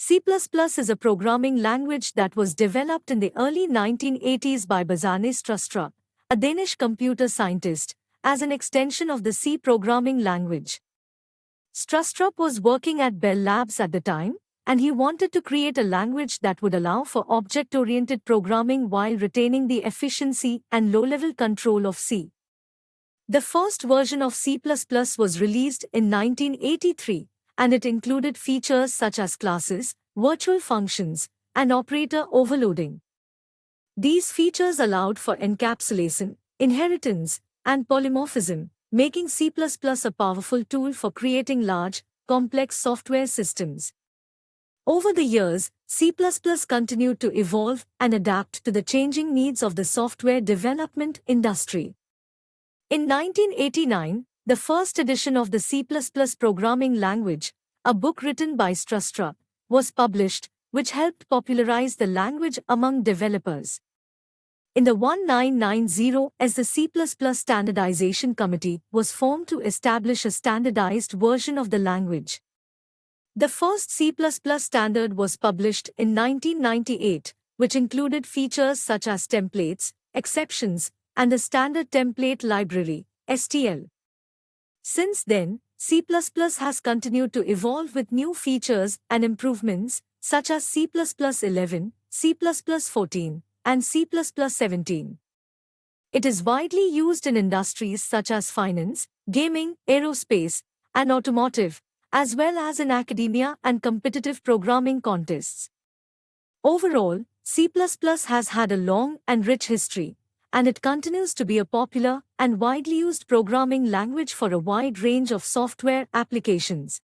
is a programming language that was developed in the early 1980s by Bazanis Trustrup, a Danish computer scientist, as an extension of the C programming language. Trustrup was working at Bell Labs at the time, and he wanted to create a language that would allow for object-oriented programming while retaining the efficiency and low-level control of C. The first version of C++ was released in 1983, and it included features such as classes, virtual functions, and operator overloading. These features allowed for encapsulation, inheritance, and polymorphism, making C++ a powerful tool for creating large, complex software systems. Over the years, C++ continued to evolve and adapt to the changing needs of the software development industry. In 1989, the first edition of the C++ programming language, a book written by Trustrup, was published, which helped popularize the language among developers. In the 1990s, the C++ Standardization Committee was formed to establish a standardized version of the language. The first C++ standard was published in 1998, which included features such as templates, exceptions, and the Standard Template Library, STL. Since then, C++ has continued to evolve with new features and improvements, such as C++11, C++14, and C++17. It is widely used in industries such as finance, gaming, aerospace, and automotive, as well as in academia and competitive programming contests. Overall, C++ has had a long and rich history, and it continues to be a popular and widely used programming language for a wide range of software applications.